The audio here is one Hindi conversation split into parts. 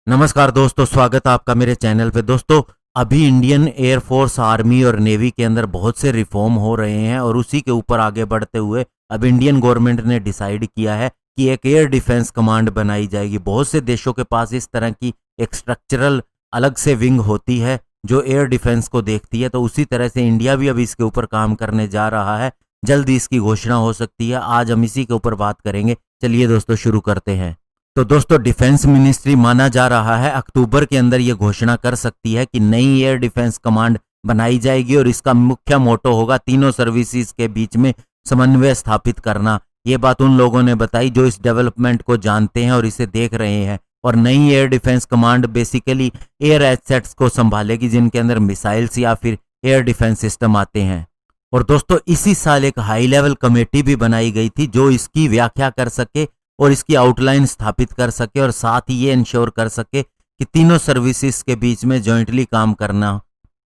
नमस्कार दोस्तों, स्वागत है आपका मेरे चैनल पे। दोस्तों, अभी इंडियन एयरफोर्स, आर्मी और नेवी के अंदर बहुत से रिफॉर्म हो रहे हैं और उसी के ऊपर आगे बढ़ते हुए अब इंडियन गवर्नमेंट ने डिसाइड किया है कि एक एयर डिफेंस कमांड बनाई जाएगी। बहुत से देशों के पास इस तरह की एक स्ट्रक्चरल अलग से विंग होती है जो एयर डिफेंस को देखती है, तो उसी तरह से इंडिया भी अब इसके ऊपर काम करने जा रहा है। जल्दी इसकी घोषणा हो सकती है। आज हम इसी के ऊपर बात करेंगे। चलिए दोस्तों, शुरू करते हैं। तो दोस्तों, डिफेंस मिनिस्ट्री माना जा रहा है अक्टूबर के अंदर ये घोषणा कर सकती है कि नई एयर डिफेंस कमांड बनाई जाएगी और इसका मुख्य मोटो होगा तीनों सर्विसेज के बीच में समन्वय स्थापित करना। ये बात उन लोगों ने बताई जो इस डेवलपमेंट को जानते हैं और इसे देख रहे हैं। और नई air defence command basically air assets को संभालेगी जिनके अंदर मिसाइल्स या फिर एयर डिफेंस सिस्टम आते हैं। और दोस्तों, इसी साल एक हाई लेवल कमेटी भी बनाई गई थी जो इसकी व्याख्या कर सके और इसकी आउटलाइन स्थापित कर सके और साथ ही ये इंश्योर कर सके कि तीनों सर्विसेज के बीच में जॉइंटली काम करना।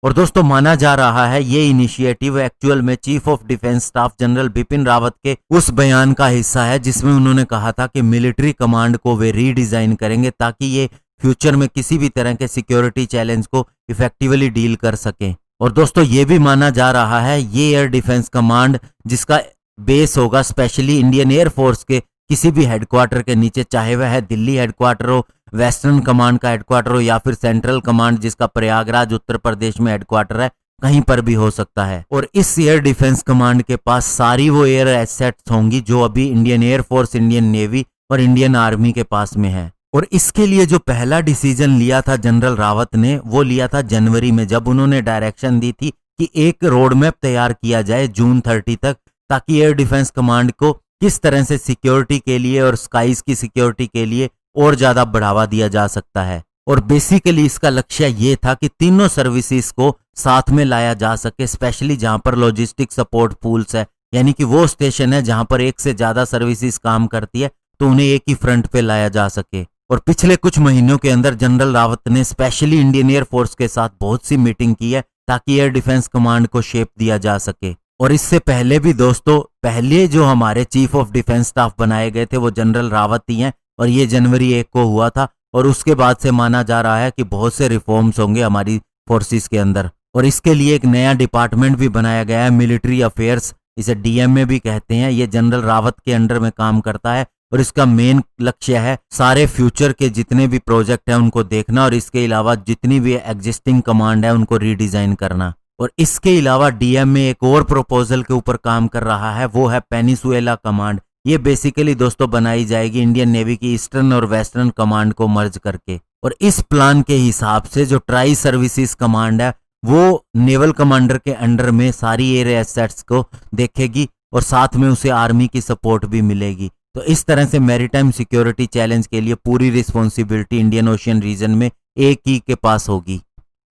और दोस्तों, माना जा रहा है ये इनिशिएटिव एक्चुअल में chief of defence staff general Bipin Rawat के उस बयान का हिस्सा है जिसमें उन्होंने कहा था कि मिलिट्री कमांड को वे रीडिजाइन करेंगे ताकि ये फ्यूचर में किसी भी तरह के सिक्योरिटी चैलेंज को इफेक्टिवली डील कर सकें। और दोस्तों, ये भी माना जा रहा है ये एयर डिफेंस कमांड जिसका बेस होगा स्पेशली इंडियन एयरफोर्स के किसी भी हेडक्वार्टर के नीचे, चाहे वह दिल्ली हेडक्वार्टर हो, वेस्टर्न कमांड का हेडक्वार्टर हो या फिर सेंट्रल कमांड जिसका प्रयागराज उत्तर प्रदेश में हेडक्वार्टर है, कहीं पर भी हो सकता है। और इस एयर डिफेंस कमांड के पास सारी वो एयर एसेट्स होंगी जो अभी इंडियन एयरफोर्स, इंडियन नेवी और इंडियन आर्मी के पास में है। और इसके लिए जो पहला डिसीजन लिया था जनरल रावत ने, वो लिया था जनवरी में, जब उन्होंने डायरेक्शन दी थी कि एक रोड मैप तैयार किया जाए जून 30 तक, ताकि एयर डिफेंस कमांड को किस तरह से सिक्योरिटी के लिए और स्काईज की सिक्योरिटी के लिए और ज्यादा बढ़ावा दिया जा सकता है। और बेसिकली इसका लक्ष्य ये था कि तीनों सर्विसेज को साथ में लाया जा सके, स्पेशली जहां पर लॉजिस्टिक सपोर्ट पूल्स है, यानी कि वो स्टेशन है जहां पर एक से ज्यादा सर्विसेज काम करती है, तो उन्हें एक ही फ्रंट पे लाया जा सके। और पिछले कुछ महीनों के अंदर जनरल रावत ने स्पेशली इंडियन एयरफोर्स के साथ बहुत सी मीटिंग की है ताकि एयर डिफेंस कमांड को शेप दिया जा सके। और इससे पहले भी दोस्तों, पहले जो हमारे चीफ ऑफ डिफेंस स्टाफ बनाए गए थे वो जनरल रावत ही हैं और ये जनवरी 1 को हुआ था। और उसके बाद से माना जा रहा है कि बहुत से रिफॉर्म्स होंगे हमारी फोर्सेस के अंदर। और इसके लिए एक नया डिपार्टमेंट भी बनाया गया है, मिलिट्री अफेयर्स, इसे डीएमए भी कहते हैं। ये जनरल रावत के अंडर में काम करता है और इसका मेन लक्ष्य है सारे फ्यूचर के जितने भी प्रोजेक्ट हैं उनको देखना और इसके अलावा जितनी भी एग्जिस्टिंग कमांड है उनको रीडिजाइन करना। और इसके अलावा डीएमए एक और प्रोपोजल के ऊपर काम कर रहा है, वो है पेनिसुएला कमांड। ये बेसिकली दोस्तों बनाई जाएगी इंडियन नेवी की ईस्टर्न और वेस्टर्न कमांड को मर्ज करके। और इस प्लान के हिसाब से जो ट्राई सर्विसेज कमांड है वो नेवल कमांडर के अंडर में सारी एयर एसेट्स को देखेगी और साथ में उसे आर्मी की सपोर्ट भी मिलेगी। तो इस तरह से मैरीटाइम सिक्योरिटी चैलेंज के लिए पूरी रिस्पॉन्सिबिलिटी इंडियन ओशियन रीजन में एक ही के पास होगी।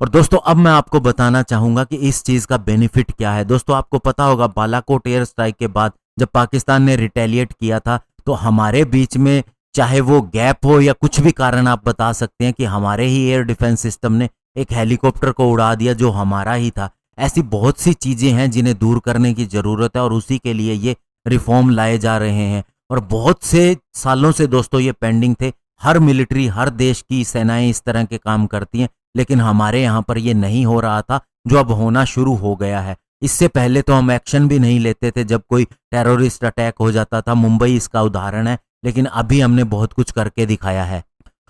और दोस्तों, अब मैं आपको बताना चाहूंगा कि इस चीज का बेनिफिट क्या है। दोस्तों, आपको पता होगा बालाकोट एयर स्ट्राइक के बाद जब पाकिस्तान ने रिटेलिएट किया था तो हमारे बीच में, चाहे वो गैप हो या कुछ भी कारण आप बता सकते हैं, कि हमारे ही एयर डिफेंस सिस्टम ने एक हेलीकॉप्टर को उड़ा दिया जो हमारा ही था। ऐसी बहुत सी चीजें हैं जिन्हें दूर करने की जरूरत है और उसी के लिए ये रिफॉर्म लाए जा रहे हैं। और बहुत से सालों से दोस्तों ये पेंडिंग थे। हर मिलिट्री, हर देश की सेनाएं इस तरह के काम करती हैं, लेकिन हमारे यहाँ पर ये नहीं हो रहा था, जो अब होना शुरू हो गया है। इससे पहले तो हम एक्शन भी नहीं लेते थे जब कोई टेररिस्ट अटैक हो जाता था। मुंबई इसका उदाहरण है, लेकिन अभी हमने बहुत कुछ करके दिखाया है।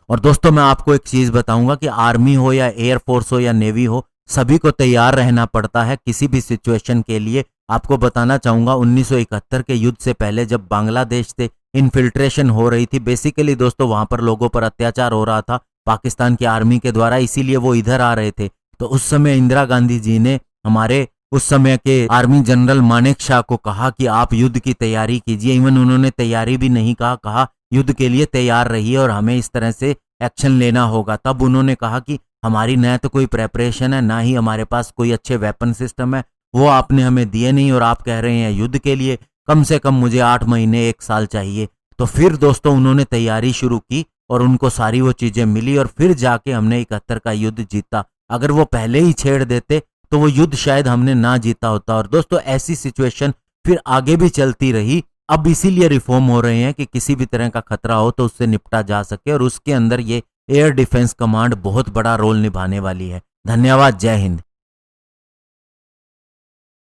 और दोस्तों, मैं आपको एक चीज बताऊंगा कि आर्मी हो या एयरफोर्स हो या नेवी हो, सभी को तैयार रहना पड़ता है किसी भी सिचुएशन के लिए। आपको बताना चाहूंगा 1971 के युद्ध से पहले जब बांग्लादेश से इन्फिल्ट्रेशन हो रही थी, बेसिकली दोस्तों वहां पर लोगों पर अत्याचार हो रहा था पाकिस्तान की आर्मी के द्वारा, इसीलिए वो इधर आ रहे थे। तो उस समय इंदिरा गांधी जी ने हमारे उस समय के आर्मी जनरल मानेक शाह को कहा कि आप युद्ध की तैयारी कीजिए। इवन उन्होंने तैयारी भी नहीं कहा युद्ध के लिए तैयार रहिए और हमें इस तरह से एक्शन लेना होगा। तब उन्होंने कहा कि हमारी न तो कोई प्रेपरेशन है, ना ही हमारे पास कोई अच्छे वेपन सिस्टम है, वो आपने हमें दिए नहीं और आप कह रहे हैं युद्ध के लिए कम से कम मुझे 8 महीने 1 साल चाहिए। तो फिर दोस्तों उन्होंने तैयारी शुरू की और उनको सारी वो चीजें मिली और फिर जाके हमने 71 का युद्ध जीता। अगर वो पहले ही छेड़ देते तो वो युद्ध शायद हमने ना जीता होता। और दोस्तों ऐसी सिचुएशन फिर आगे भी चलती रही। अब इसीलिए रिफॉर्म हो रहे हैं कि किसी भी तरह का खतरा हो तो उससे निपटा जा सके, और उसके अंदर ये एयर डिफेंस कमांड बहुत बड़ा रोल निभाने वाली है। धन्यवाद। जय हिंद।